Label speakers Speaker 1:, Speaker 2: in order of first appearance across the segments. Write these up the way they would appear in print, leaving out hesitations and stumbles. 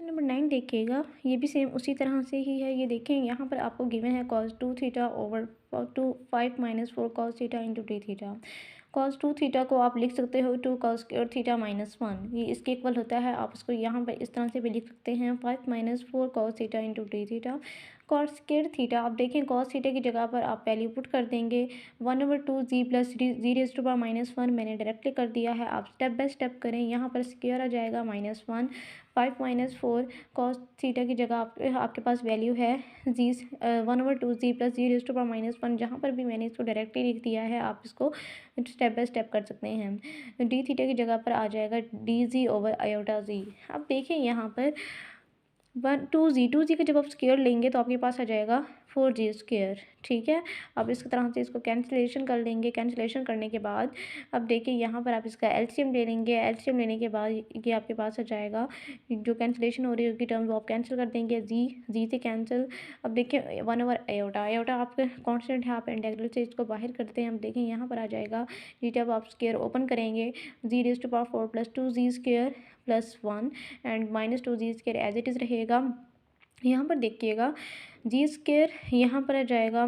Speaker 1: Number 9 देखिएगा, ये भी सेम उसी तरह से ही है। ये देखें यहाँ पर आपको गिवन है cos 2 theta over 5 minus 4 cos theta into D theta. cos 2 theta को आप लिख सकते हो 2 cos स्क्वायर थीटा माइनस 1, ये इसके इक्वल होता है। आप इसको यहाँ पर इस तरह से भी लिख सकते हैं 5 minus 4 cos theta into D theta. cos square theta, आप देखें cos थीटा की जगह पर आप वैल्यू पुट कर देंगे 1/2 G plus G raise to power minus 1, मैंने डायरेक्टली कर दिया है। आप स्टेप बाय स्टेप करें, यहाँ पर स्क्वायर आ जाएगा -1, 5 माइनस 4 cos थीटा की जगह आपके पास वैल्यू है G 1/2 G plus G raise to power minus 1। जहाँ पर भी मैंने इसको डायरेक्टली लिख दिया है, आप इसको स्टेप बाय स्टेप कर सकते हैं। डी थीटा की जगह पर आ जाएगा डी जी ओवर आयोटा जी। अब देखिए यहाँ पर 2 जी का जब आप स्क्वायर लेंगे तो आपके पास आ जाएगा 4 जी स्क्वायर। ठीक है, अब इस तरह से इसको कैंसिलेशन कर लेंगे। कैंसिलेशन करने के बाद अब देखिए यहाँ पर आप इसका एलसीएम ले लेंगे। एलसीएम लेने के बाद ये आपके पास आ जाएगा, जो कैंसिलेशन हो रही होगी टर्म वो आप कैंसिल कर देंगे, जी से कैंसिल। अब देखिए 1/आयोटा, आयोटा आपका कॉन्स्टेंट है, आप इंटीग्रल से इसको बाहर करते हैं। अब देखिए यहाँ पर आ जाएगा जी, जब आप स्क्वायर ओपन करेंगे G raise to power 4 plus 2 G square plus 1 and minus 2 G square as it is रहेगा। यहाँ पर देखिएगा जी स्क्वायर यहाँ पर आ जाएगा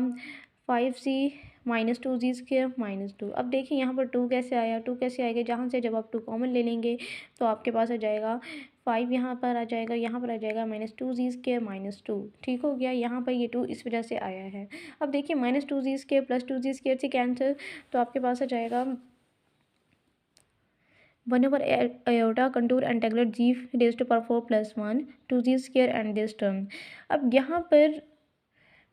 Speaker 1: 5 जी माइनस 2 जी स्क्वायर माइनस 2। अब देखिए यहाँ पर 2 कैसे आया, 2 कैसे आएगा, जहाँ से जब आप 2 कॉमन ले लेंगे तो आपके पास आ जाएगा 5, यहाँ पर आ जाएगा, यहाँ पर आ जाएगा -2 जी स्क्वायर माइनस 2। ठीक हो गया, यहाँ पर ये 2 इस वजह से आया है। अब देखिए -2 G square plus 2 G square से कैंसिल, तो आपके पास आ जाएगा 1/आयोटा contour integral G raise to power 4 plus 1 2 G square and this term. अब यहाँ पर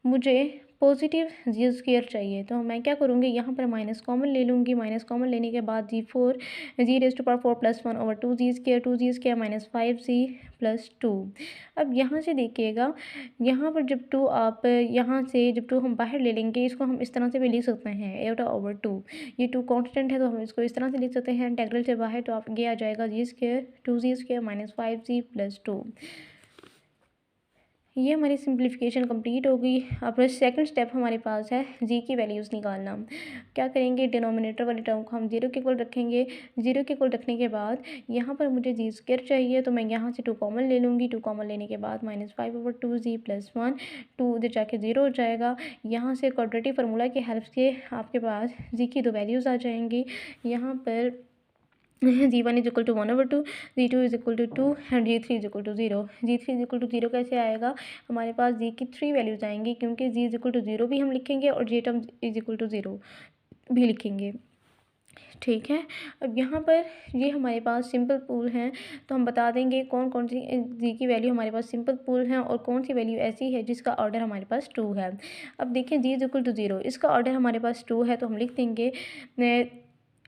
Speaker 1: मुझे पॉजिटिव जी स्क्वायर चाहिए, तो मैं क्या करूँगी, यहाँ पर माइनस कॉमन ले लूँगी। माइनस कॉमन लेने के बाद G raise to power 4 plus 1 over 2 G square minus 5 G plus 2। अब यहाँ से देखिएगा, यहाँ पर जब 2 आप यहाँ से जब 2 हम बाहर ले लेंगे, इसको हम इस तरह से भी लिख सकते हैं आयोटा ओवर 2। ये 2 कांस्टेंट है तो हम इसको इस तरह से लिख सकते हैं इंटीग्रल से बाहर, तो आप ये आ जाएगा जी square 2 G square minus 5 G plus 2। ये हमारी सिंप्लीफिकेशन कंप्लीट हो गई। अब सेकंड स्टेप हमारे पास है जी की वैल्यूज़ निकालना। क्या करेंगे, डिनोमिनेटर वाली टर्म को हम जीरो के इक्वल रखेंगे। जीरो के इक्वल रखने के बाद यहाँ पर मुझे जी स्क्वायर चाहिए, तो मैं यहाँ से 2 कॉमन ले लूँगी। 2 कॉमन लेने के बाद -5/2 जी प्लस 1, 2 उधर जाके 0 हो जाएगा। यहाँ से क्वाड्रेटिक फार्मूला की हेल्प से आपके पास जी की 2 वैल्यूज़ आ जाएंगी। यहाँ पर जी1 इज इक्वल टू 1/2, जी2 इज इक्वल टू 2 एंड जी3 इज इक्वल टू 0। जी3 इज इक्वल टू 0 कैसे आएगा, हमारे पास जी की 3 वैल्यूज आएंगी, क्योंकि जी इज इक्वल टू 0 भी हम लिखेंगे और जी टर्म इज इक्वल टू 0 भी लिखेंगे। ठीक है, अब यहाँ पर ये हमारे पास सिंपल पूल हैं, तो हम बता देंगे कौन कौन सी जी की वैल्यू हमारे पास सिंपल पूल हैं और कौन सी वैल्यू ऐसी है जिसका ऑर्डर हमारे पास 2 है। अब देखिए जी इज इक्वल टू 0, इसका ऑर्डर हमारे पास 2 है, तो हम लिख देंगे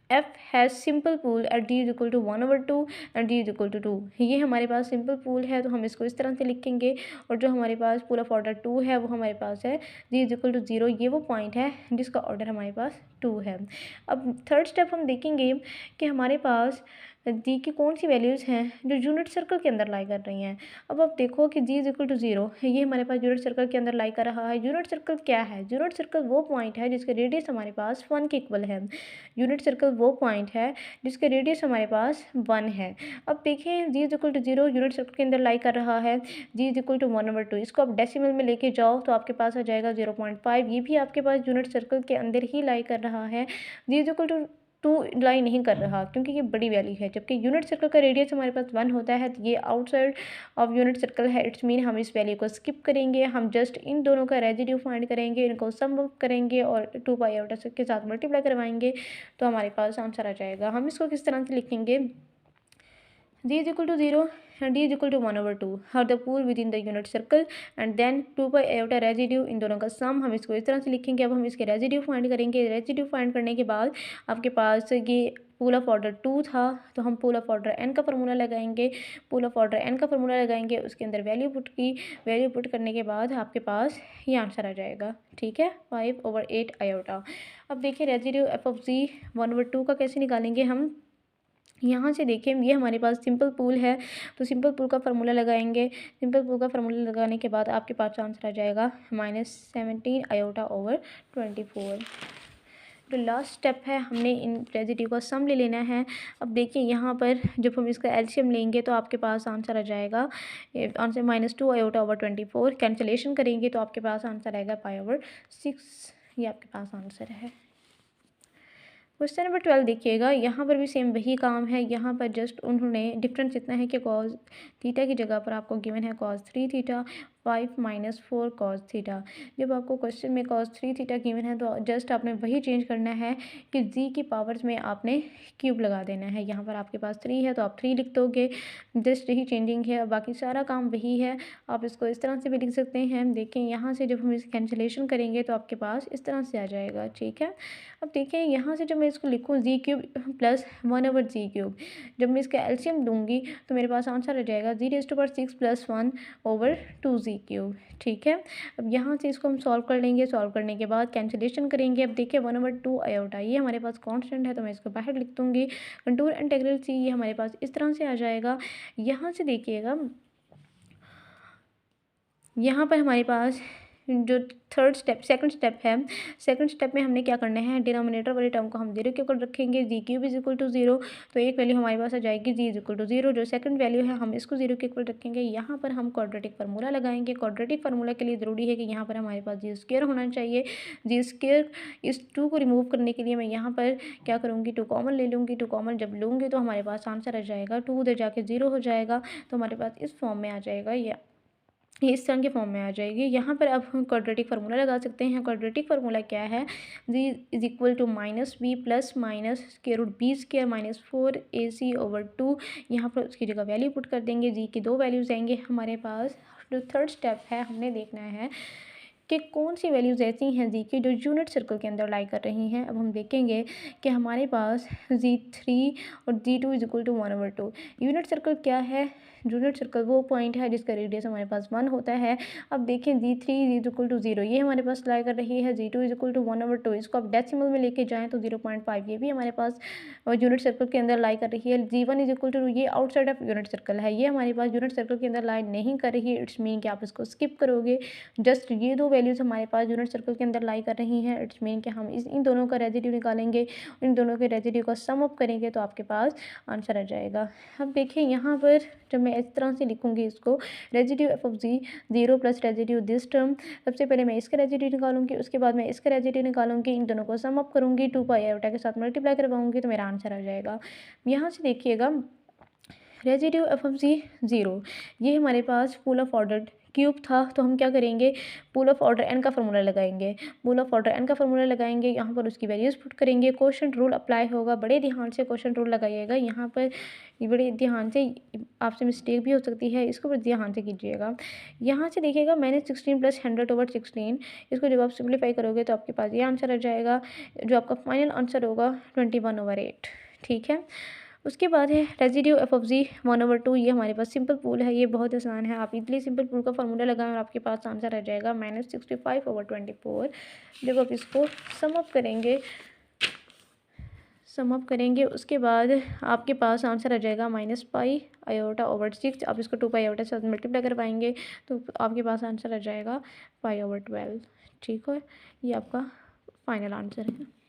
Speaker 1: F has simple pole at D is equal to 1/2 and D is equal to 2। ये हमारे पास सिंपल पूल है, तो हम इसको इस तरह से लिखेंगे। और जो हमारे पास पूल ऑफ ऑर्डर 2 है वो हमारे पास है डी इज इक्वल टू 0, ये वो पॉइंट है जिसका ऑर्डर हमारे पास 2 है। अब थर्ड स्टेप हम देखेंगे कि हमारे पास जी की कौन सी वैल्यूज़ हैं जो यूनिट सर्कल के अंदर लाई कर रही हैं। अब आप देखो कि जी इज इक्वल टू 0, ये हमारे पास यूनिट सर्कल के अंदर लाई कर रहा है। यूनिट सर्कल क्या है, यूनिट सर्कल वो पॉइंट है जिसका रेडियस हमारे पास 1 के इक्वल है। यूनिट सर्कल वो पॉइंट है जिसका रेडियस हमारे पास 1 है। अब देखें G is equal to 0 unit circle के अंदर लाई कर रहा है, जी इज इक्वल टू 1/2, इसको आप डेसिमल में लेके जाओ तो आपके पास आ जाएगा 0.5, ये भी आपके पास यूनिट सर्कल के अंदर ही लाई कर रहा है। जी इज इक्वल टू 2 लाई नहीं कर रहा क्योंकि ये बड़ी वैल्यू है, जबकि यूनिट सर्कल का रेडियस हमारे पास 1 होता है, तो ये आउटसाइड ऑफ यूनिट सर्कल है। इट्स मीन हम इस वैल्यू को स्किप करेंगे, हम जस्ट इन दोनों का रेजिड्यू फाइंड करेंगे, इनको सम अप करेंगे और 2 के साथ मल्टीप्लाई करवाएंगे, तो हमारे पास आंसर आ जाएगा। हम इसको किस तरह से लिखेंगे, d is equal to 0 and d is equal to 1/2 are the pool within the unit circle and then 2 by iota residue, इन दोनों का सम हम इसको इस तरह से लिखेंगे। अब हम इसके रेजिड्यू फाइंड करेंगे। रेजिड्यू फाइंड करने के बाद आपके पास ये पूल ऑफ ऑर्डर 2 था, तो हम पूल ऑफ ऑर्डर n का फार्मूला लगाएंगे। पूल ऑफ ऑर्डर n का फार्मूला लगाएंगे, उसके अंदर वैल्यू पुट की, वैल्यू पुट करने के बाद आपके पास ये आंसर आ जाएगा। ठीक है, 5/8 आयोटा। अब देखिए रेजिड्यू एफ ऑफ जी 1/2 का कैसे निकालेंगे हम। यहाँ से देखिए ये हमारे पास सिंपल पूल है, तो सिंपल पूल का फार्मूला लगाएंगे। सिंपल पूल का फार्मूला लगाने के बाद आपके पास आंसर आ जाएगा -17 आयोटा ओवर 24। जो लास्ट स्टेप है, हमने इन रेजिड्यू का सम ले लेना है। अब देखिए यहाँ पर जब हम इसका एलसीएम लेंगे तो आपके पास आंसर आ जाएगा, आंसर -2 आयोटा ओवर 24। कैंसिलेशन करेंगे तो आपके पास आंसर आएगा पाई ओवर 6। ये आपके पास आंसर है। क्वेश्चन नंबर 12 देखिएगा, यहाँ पर भी सेम वही काम है। यहाँ पर जस्ट उन्होंने डिफरेंस इतना है कि कॉस थीटा की जगह पर आपको गिवन है कॉस 3 थीटा 5 - 4 कॉस थीटा। जब आपको क्वेश्चन में कॉस 3 थीटा गिवन है तो जस्ट आपने वही चेंज करना है कि जी की पावर्स में आपने क्यूब लगा देना है। यहाँ पर आपके पास 3 है तो आप 3 लिख दोगे, जस्ट यही चेंजिंग है, बाकी सारा काम वही है। आप इसको इस तरह से भी लिख सकते हैं। देखें यहाँ से जब हम इस कैंसिलेशन करेंगे तो आपके पास इस तरह से आ जाएगा, ठीक है। अब देखें यहाँ से जब मैं इसको लिखूँ जी क्यूब प्लस 1/जी क्यूब, जब मैं इसका एलसीएम दूंगी तो मेरे पास आंसर आ जाएगा (6 + 1/2जी क्यूब, ठीक है। अब यहाँ से इसको हम सॉल्व कर लेंगे। सॉल्व करने के बाद कैंसिलेशन करेंगे। अब देखिए 1/2 आयोटा, ये हमारे पास कांस्टेंट है तो मैं इसको बाहर लिख दूंगी। कंटूर इंटीग्रल सी, ये हमारे पास इस तरह से आ जाएगा। यहाँ से देखिएगा, यहाँ पर हमारे पास जो सेकंड स्टेप है, सेकंड स्टेप में हमने क्या करना है, डिनोमिनेटर वाली टर्म को हम 0 के ऊपर रखेंगे। जी क्यूब = 0, तो एक वैल्यू हमारे पास आ जाएगी जी = 0। जो सेकंड वैल्यू है हम इसको 0 के ऊपर रखेंगे। यहाँ पर हम क्वाड्रेटिक फार्मूला लगाएंगे। क्वाड्रेटिक फार्मूला के लिए ज़रूरी है कि यहाँ पर हमारे पास जी स्क्वायर होना चाहिए। जी स्क्वायर, इस 2 को रिमूव करने के लिए मैं यहाँ पर क्या करूँगी, 2 कॉमन ले लूँगी। 2 कॉमन जब लूँगी तो हमारे पास आंसर आ जाएगा 2 उधर जाके 0 हो जाएगा, तो हमारे पास इस फॉर्म में आ जाएगा, ये इस तरह के फॉर्म में आ जाएगी। यहाँ पर अब हम क्वाड्रेटिक फार्मूला लगा सकते हैं। क्वाड्रेटिक फार्मूला क्या है, जी = -b प्लस -√b² - 4ac/2। यहाँ पर उसकी जगह वैल्यू पुट कर देंगे। जी की 2 वैल्यूज़ आएंगे हमारे पास। जो थर्ड स्टेप है, हमने देखना है कि कौन सी वैल्यूज़ ऐसी हैं जी की जो यूनिट सर्कल के अंदर लाई कर रही हैं। अब हम देखेंगे कि हमारे पास जी3 और जी2 = 1/2। यूनिट सर्कल क्या है, यूनिट सर्कल वो पॉइंट है जिसका रेडियस हमारे पास 1 होता है। अब देखें जी3 = 0, ये हमारे पास लाई कर रही है। जी2 = 1/2, इसको आप डेसिमल में लेके जाएँ तो 0.5, ये भी हमारे पास यूनिट सर्कल के अंदर लाई कर रही है। जी1 = ये आउटसाइड ऑफ यूनिट सर्कल है, ये हमारे पास यूनिट सर्कल के अंदर लाई नहीं कर रही है। इट्स मीन कि आप इसको स्किप करोगे। जस्ट ये 2 वैल्यूज़ हमारे पास यूनिट सर्कल के अंदर लाई कर रही हैं। इट्स मीन कि हम इन दोनों का रेजिड्यू निकालेंगे, इन दोनों के रेजिड्यू का सम अप करेंगे तो आपके पास आंसर आ जाएगा। अब देखें यहाँ पर जब मैं इस तरह से लिखूँगी इसको, residue f(g) 0 plus residue this term, सबसे पहले मैं इसका रेजिड्यू निकालूंगी, उसके बाद मैं इसका रेजिड्यू निकालूंगी, इन दोनों को सम अप करूँगी, 2 पाई आयोटा के साथ मल्टीप्लाई करवाऊंगी तो मेरा आंसर आ जाएगा। यहाँ से देखिएगा, रेजिड्यू f(g) 0, ये हमारे पास पूल ऑफ ऑर्डर क्यूब था, तो हम क्या करेंगे, पूल ऑफ ऑर्डर n का फार्मूला लगाएंगे। पूल ऑफ ऑर्डर n का फार्मूला लगाएंगे, यहाँ पर उसकी वैल्यूज़ पुट करेंगे। क्वोशंट रूल अप्लाई होगा, बड़े ध्यान से क्वोशंट रूल लगाइएगा। यहाँ पर बड़े ध्यान से, आपसे मिस्टेक भी हो सकती है, इसको बड़े ध्यान से कीजिएगा। यहाँ से देखिएगा -16 + 100/16, इसको जब आप सिंप्लीफाई करोगे तो आपके पास ये आंसर आ जाएगा, जो आपका फाइनल आंसर होगा 21/8, ठीक है। उसके बाद है रेजिड्यू f(g) 1/2, ये हमारे पास सिंपल पूल है, ये बहुत आसान है। आप इजली सिंपल पूल का फार्मूला लगाएं और आपके पास आंसर आ जाएगा -65/24। जब आप इसको सम अप करेंगे उसके बाद आपके पास आंसर आ जाएगा -π/6। आप इसको 2 पाई आयोटा से मल्टीप्लाई करवाएंगे तो आपके पास आंसर आ जाएगा π/12, ठीक है। ये आपका फाइनल आंसर है।